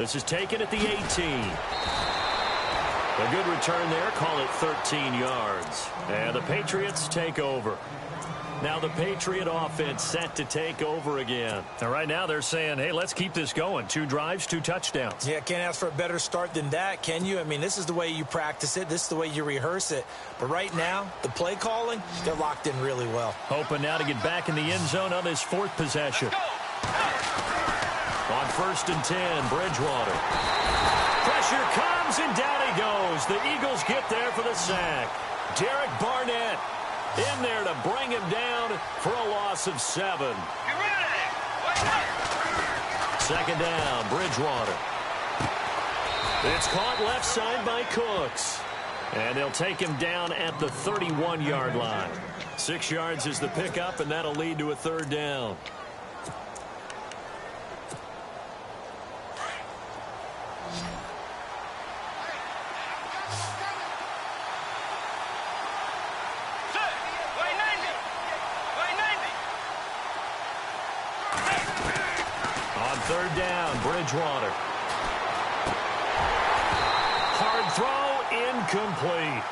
This is taken at the 18. A good return there. Call it 13 yards. And the Patriots take over. Now the Patriot offense set to take over again. And right now they're saying, hey, let's keep this going. 2 drives, 2 touchdowns. Yeah, can't ask for a better start than that, can you? I mean, this is the way you practice it. This is the way you rehearse it. But right now, the play calling, they're locked in really well. Hoping now to get back in the end zone on this 4th possession. On 1st and 10, Bridgewater. Pressure comes, and down he goes. The Eagles get there for the sack. Derek Barnett in there to bring him down for a loss of 7. Second down, Bridgewater. It's caught left side by Cooks. And they'll take him down at the 31-yard line. 6 yards is the pickup, and that'll lead to a 3rd down. On 3rd down, Bridgewater. Hard throw, incomplete.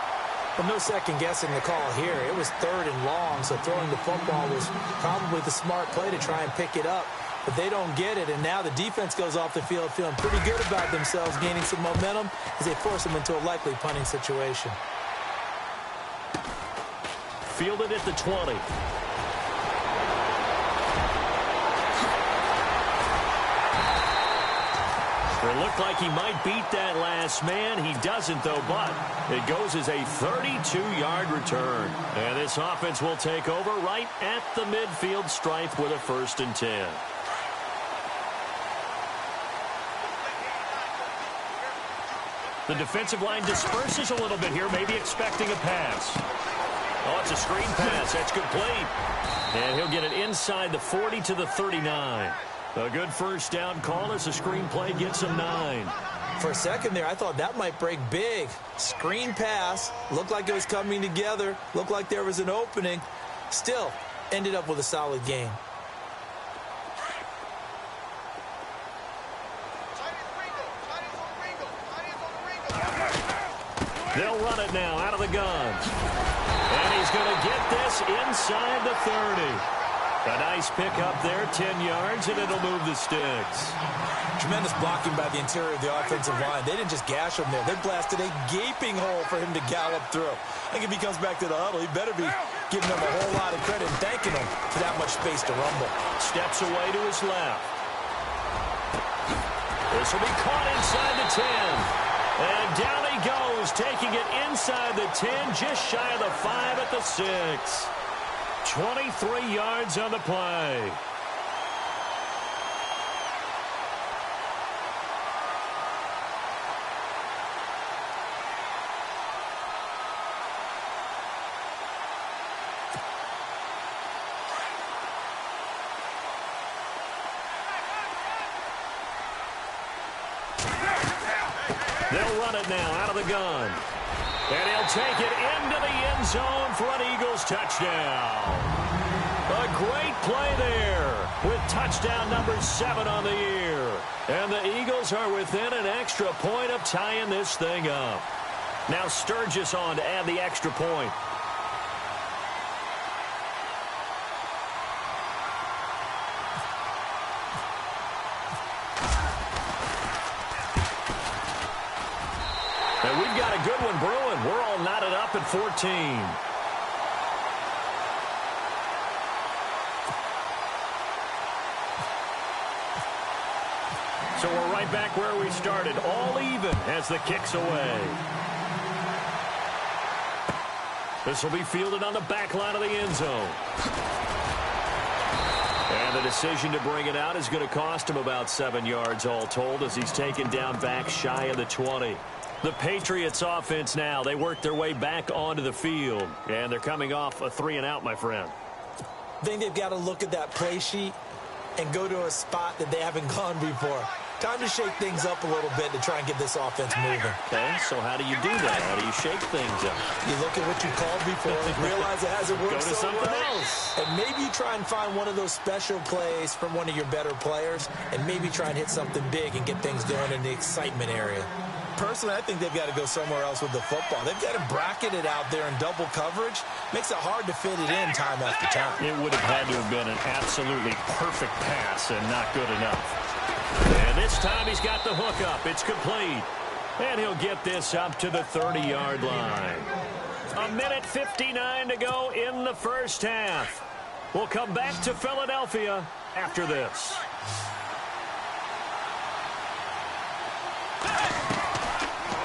Well, no second guessing the call here. It was 3rd and long, so throwing the football was probably the smart play to try and pick it up. But they don't get it, and now the defense goes off the field feeling pretty good about themselves, gaining some momentum as they force them into a likely punting situation. Fielded at the 20. It looked like he might beat that last man. He doesn't, though, but it goes as a 32-yard return. And this offense will take over right at the midfield stripe with a 1st and 10. The defensive line disperses a little bit here, maybe expecting a pass. Oh, it's a screen pass. That's complete. And he'll get it inside the 40 to the 39. A good 1st down call as the screen play gets him 9. For a second there, I thought that might break big. Screen pass. Looked like it was coming together. Looked like there was an opening. Still, ended up with a solid game. They'll run it now out of the gun. And he's going to get this inside the 30. A nice pickup there, 10 yards, and it'll move the sticks. Tremendous blocking by the interior of the offensive line. They didn't just gash him there. They blasted a gaping hole for him to gallop through. I think if he comes back to the huddle, he better be giving them a whole lot of credit and thanking them for that much space to rumble. Steps away to his left. This will be caught inside the 10. And down he goes, taking it inside the 10, just shy of the 5 at the 6. 23 yards on the play. They'll run it now out of the gun. And he'll take it into the end zone for an Eagles touchdown. A great play there with touchdown number 7 on the year. And the Eagles are within an extra point of tying this thing up. Now Sturgis on to add the extra point. And we've got a good one brewing. We're all knotted up at 14. So we're right back where we started. All even as the kick's away. This will be fielded on the back line of the end zone. And the decision to bring it out is going to cost him about 7 yards all told as he's taken down back shy of the 20. The Patriots offense now, they work their way back onto the field. And they're coming off a 3-and-out, my friend. I think they've got to look at that play sheet and go to a spot that they haven't gone before. Time to shake things up a little bit to try and get this offense moving. Okay, so how do you do that? How do you shake things up? You look at what you called before and realize it hasn't worked Go to so something well. else. And maybe you try and find one of those special plays from one of your better players and maybe try and hit something big and get things going in the excitement area. Personally, I think they've got to go somewhere else with the football. They've got to bracket it out there in double coverage. Makes it hard to fit it in time after time. It would have had to have been an absolutely perfect pass and not good enough. And this time he's got the hook up. It's complete. And he'll get this up to the 30-yard line. 1:59 to go in the first half. We'll come back to Philadelphia after this.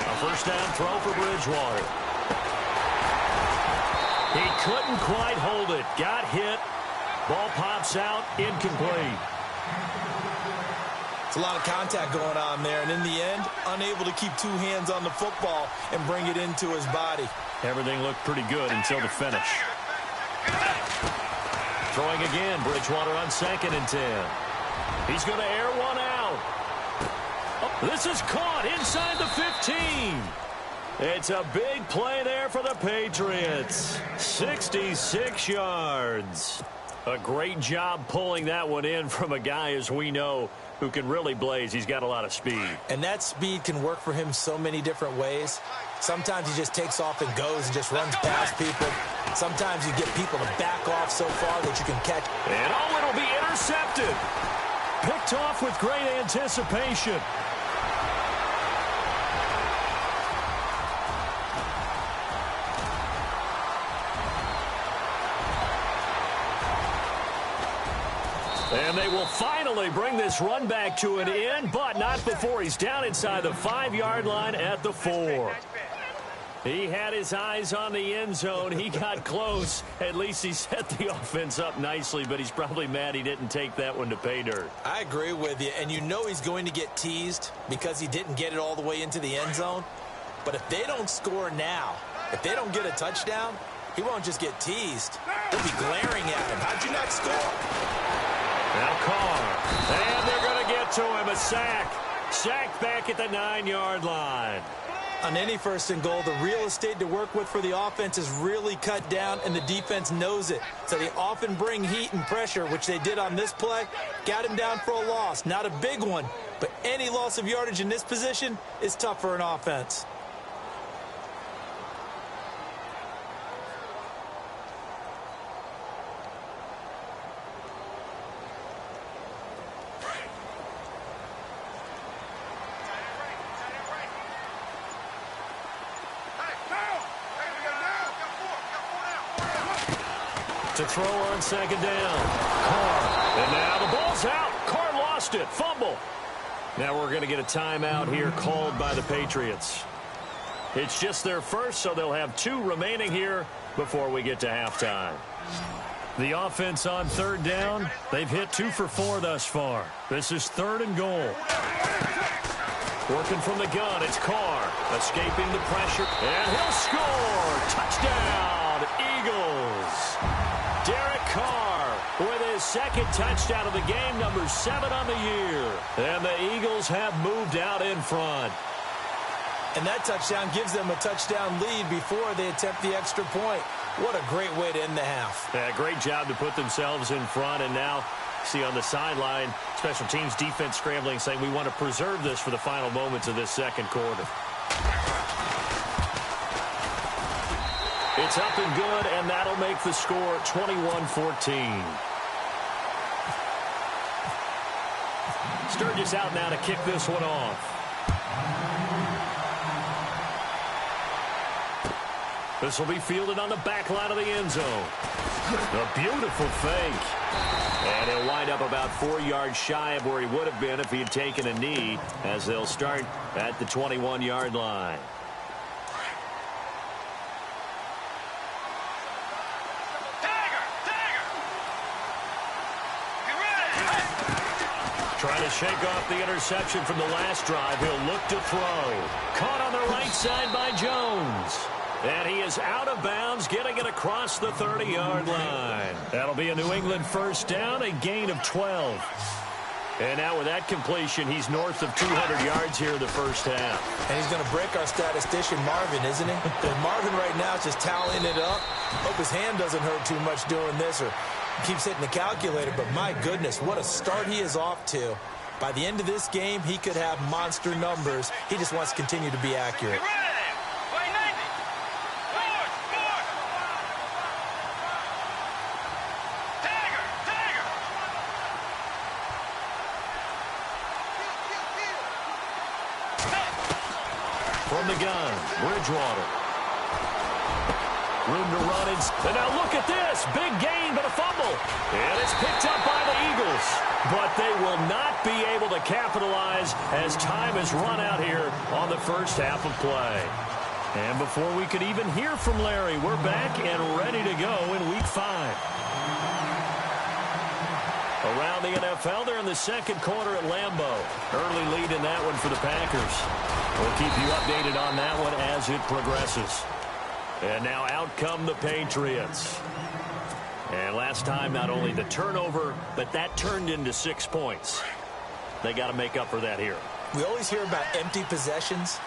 A first down throw for Bridgewater. He couldn't quite hold it. Got hit. Ball pops out. Incomplete. It's a lot of contact going on there, and in the end, unable to keep two hands on the football and bring it into his body. Everything looked pretty good until the finish. Throwing again, Bridgewater on 2nd and 10. He's going to air one out. Oh, this is caught inside the 15. It's a big play there for the Patriots. 66 yards. A great job pulling that one in from a guy, as we know, who can really blaze. He's got a lot of speed. And that speed can work for him so many different ways. Sometimes he just takes off and goes and just runs past people. Sometimes you get people to back off so far that you can catch. And oh, it'll be intercepted. Picked off with great anticipation. And they will finally bring this run back to an end, but not before he's down inside the 5-yard line at the 4. He had his eyes on the end zone. He got close. At least he set the offense up nicely, but he's probably mad he didn't take that one to pay dirt. I agree with you, and you know he's going to get teased because he didn't get it all the way into the end zone. But if they don't score now, if they don't get a touchdown, he won't just get teased. They'll be glaring at him. How'd you not score? Now Carr, and they're going to get to him, a sack. Sacked back at the 9-yard line. On any 1st and goal, the real estate to work with for the offense is really cut down, and the defense knows it. So they often bring heat and pressure, which they did on this play. Got him down for a loss. Not a big one, but any loss of yardage in this position is tough for an offense. To throw on 2nd down. Carr. And now the ball's out. Carr lost it. Fumble. Now we're going to get a timeout here called by the Patriots. It's just their first, so they'll have 2 remaining here before we get to halftime. The offense on 3rd down. They've hit 2 for 4 thus far. This is 3rd and goal. Working from the gun, it's Carr. Escaping the pressure. And he'll score. Touchdown, Eagles. Derek Carr with his 2nd touchdown of the game, number 7 on the year. And the Eagles have moved out in front. And that touchdown gives them a touchdown lead before they attempt the extra point. What a great way to end the half. Yeah, great job to put themselves in front. And now, see on the sideline, special teams defense scrambling, saying we want to preserve this for the final moments of this 2nd quarter. It's up and good, and that'll make the score 21-14. Sturgis out now to kick this one off. This will be fielded on the back line of the end zone. A beautiful fake. And he'll wind up about 4 yards shy of where he would have been if he had taken a knee, as they'll start at the 21-yard line. Trying to shake off the interception from the last drive. He'll look to throw. Caught on the right side by Jones. And he is out of bounds, getting it across the 30-yard line. That'll be a New England first down, a gain of 12. And now with that completion, he's north of 200 yards here in the first half. And he's going to break our statistician, Marvin, isn't he? Because Marvin right now is just tallying it up. Hope his hand doesn't hurt too much doing this or keeps hitting the calculator. But my goodness, what a start he is off to. By the end of this game, he could have monster numbers. He just wants to continue to be accurate. From the gun, Bridgewater. Room to run. And now look at this. Big gain, but a fumble. And it's picked up by the Eagles. But they will not be able to capitalize as time has run out here on the first half of play. And before we could even hear from Larry, we're back and ready to go in Week 5. Around the NFL, they're in the second quarter at Lambeau. Early lead in that one for the Packers. We'll keep you updated on that one as it progresses. And now out come the Patriots. And last time, not only the turnover, but that turned into 6 points. They got to make up for that here. We always hear about empty possessions,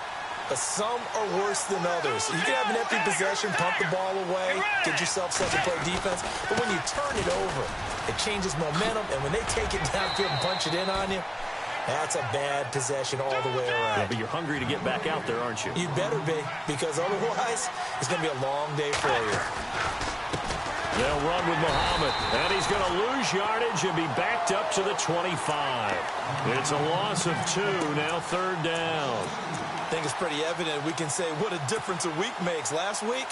but some are worse than others. You can have an empty possession, pump the ball away, get yourself set to play defense, but when you turn it over, it changes momentum, and when they take it downfield and punch it in on you, that's a bad possession all the way around. Yeah, but you're hungry to get back out there, aren't you? You better be, because otherwise, it's going to be a long day for you. They'll run with Muhammad, and he's going to lose yardage and be backed up to the 25. It's a loss of 2, now third down. I think it's pretty evident we can say what a difference a week makes. Last week,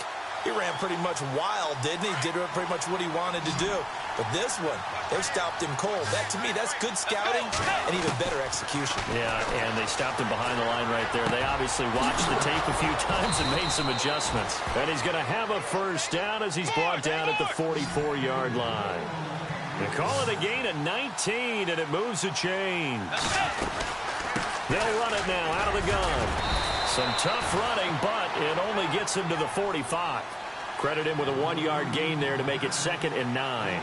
he ran pretty much wild, didn't he? Did pretty much what he wanted to do. But this one, they've stopped him cold. That, to me, that's good scouting and even better execution. Yeah, and they stopped him behind the line right there. They obviously watched the tape a few times and made some adjustments. And he's going to have a first down as he's brought down at the 44-yard line. They call it a gain of 19, and it moves the chains. They'll run it now out of the gun. Some tough running, but it only gets him to the 45. Credit him with a 1-yard gain there to make it 2nd and 9.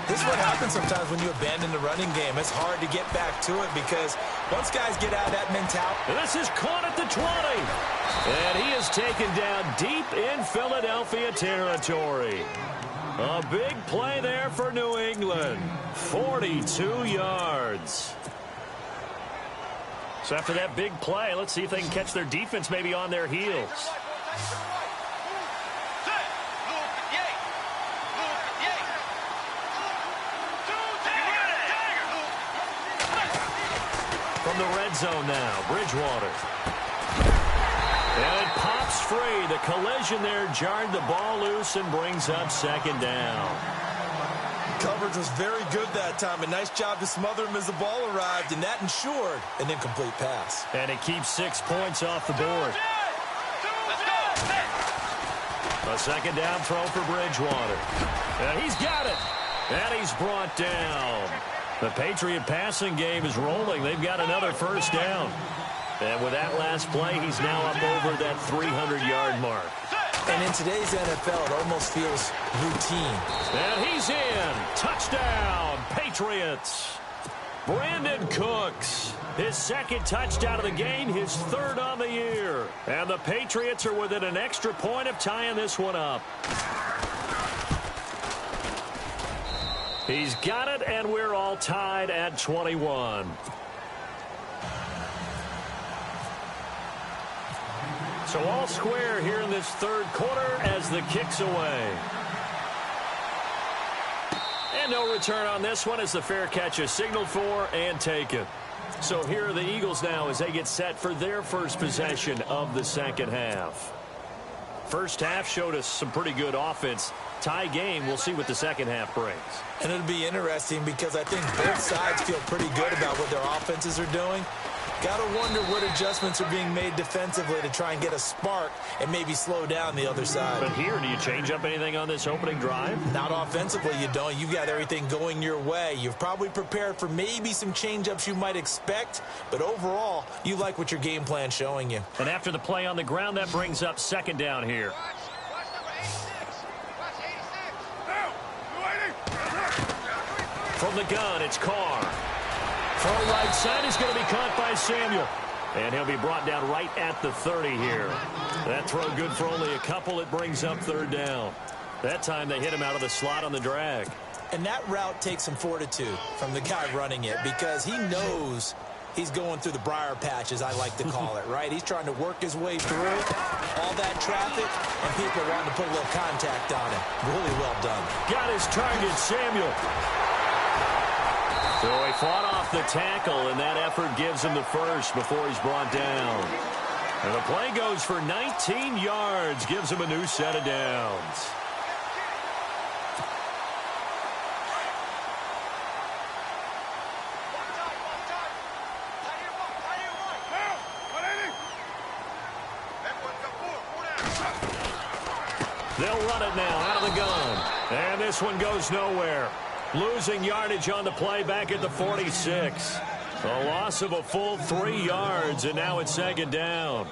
This is what happens sometimes when you abandon the running game. It's hard to get back to it because once guys get out of that mentality. And this is caught at the 20. And he is taken down deep in Philadelphia territory. A big play there for New England. 42 yards. So after that big play, let's see if they can catch their defense maybe on their heels. From the red zone now, Bridgewater. And it pops free. The collision there jarred the ball loose and brings up 2nd down. Coverage was very good that time. A nice job to smother him as the ball arrived, and that ensured an incomplete pass. And it keeps 6 points off the board. A 2nd down throw for Bridgewater. And he's got it. And he's brought down. The Patriot passing game is rolling. They've got another first down. And with that last play, he's now up over that 300-yard mark. And in today's NFL, it almost feels routine. And he's in. Touchdown, Patriots. Brandon Cooks, his 2nd touchdown of the game, his 3rd on the year. And the Patriots are within an extra point of tying this one up. He's got it, and we're all tied at 21. So all square here in this 3rd quarter as the kick's away. And no return on this one as the fair catch is signaled for and taken. So here are the Eagles now as they get set for their first possession of the 2nd half. First half showed us some pretty good offense. Tie game, we'll see what the 2nd half brings. And it'll be interesting because I think both sides feel pretty good about what their offenses are doing. Got to wonder what adjustments are being made defensively to try and get a spark and maybe slow down the other side. But here, do you change up anything on this opening drive? Not offensively, you don't. You've got everything going your way. You've probably prepared for maybe some change-ups you might expect, but overall, you like what your game plan's showing you. And after the play on the ground, that brings up 2nd down here. From the gun, it's Carr. Throw right side is going to be caught by Samuel. And he'll be brought down right at the 30 here. That throw good for only a couple. It brings up third down. That time they hit him out of the slot on the drag. And that route takes some fortitude from the guy running it because he knows he's going through the briar patch, as I like to call it, right? He's trying to work his way through all that traffic, and people wanting to put a little contact on him. Really well done. Got his target, Samuel. So he fought off the tackle, and that effort gives him the first before he's brought down. And the play goes for 19 yards, gives him a new set of downs. They'll run it now out of the gun. And this one goes nowhere. Losing yardage on the play back at the 46. A loss of a full 3 yards, and now it's second down.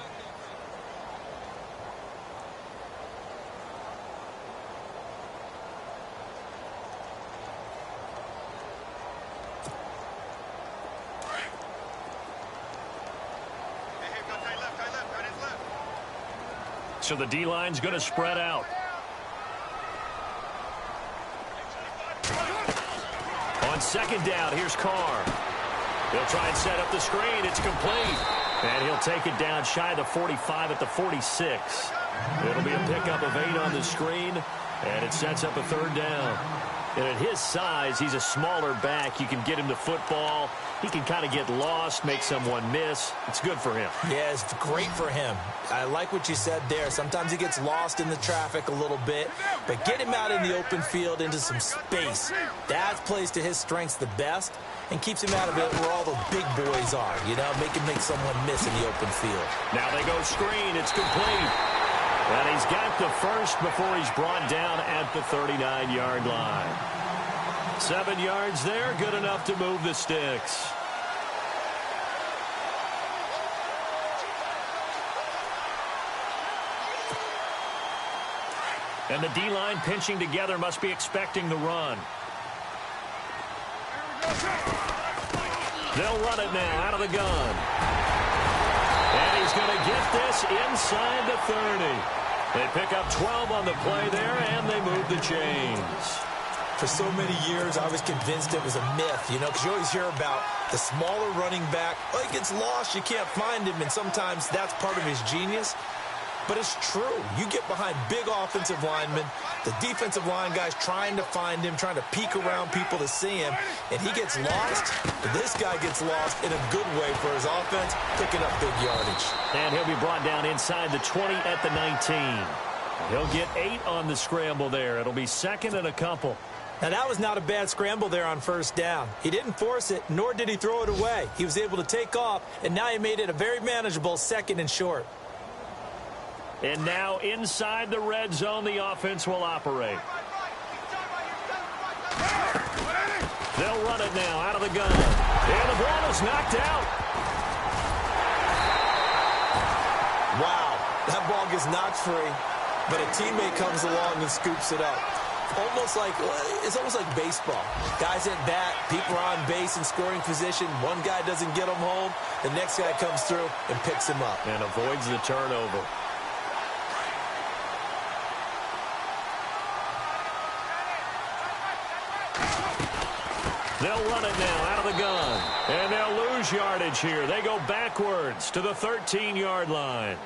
So the D-line's going to spread out. On second down, here's Carr. He'll try and set up the screen. It's complete. And he'll take it down shy of the 45 at the 46. It'll be a pickup of 8 on the screen, and it sets up a third down. And at his size, he's a smaller back. You can get him the football. He can kind of get lost, make someone miss. It's good for him. Yeah, it's great for him. I like what you said there. Sometimes he gets lost in the traffic a little bit, but get him out in the open field into some space. That plays to his strengths the best and keeps him out of it where all the big boys are, you know, make someone miss in the open field. Now they go screen. It's complete. And he's got the first before he's brought down at the 39-yard line. 7 yards there, good enough to move the sticks. And the D-line pinching together must be expecting the run. They'll run it now out of the gun. And he's going to get this inside the 30. They pick up 12 on the play there, and they move the chains. For so many years, I was convinced it was a myth, you know, because you always hear about the smaller running back. Oh, he gets lost, you can't find him, and sometimes that's part of his genius. But it's true. You get behind big offensive linemen, the defensive line guys trying to find him, trying to peek around people to see him, and he gets lost. But this guy gets lost in a good way for his offense, picking up big yardage. And he'll be brought down inside the 20 at the 19. He'll get 8 on the scramble there. It'll be second and a couple. Now, that was not a bad scramble there on first down. He didn't force it, nor did he throw it away. He was able to take off, and now he made it a very manageable second and short. And now inside the red zone, the offense will operate. They'll run it now out of the gun. And the ball is knocked out. Wow, that ball gets knocked free, but a teammate comes along and scoops it up. It's almost like baseball. Guys at bat, people are on base in scoring position. One guy doesn't get him home. The next guy comes through and picks him up. And avoids the turnover. They'll run it now out of the gun. And they'll lose yardage here. They go backwards to the 13-yard line.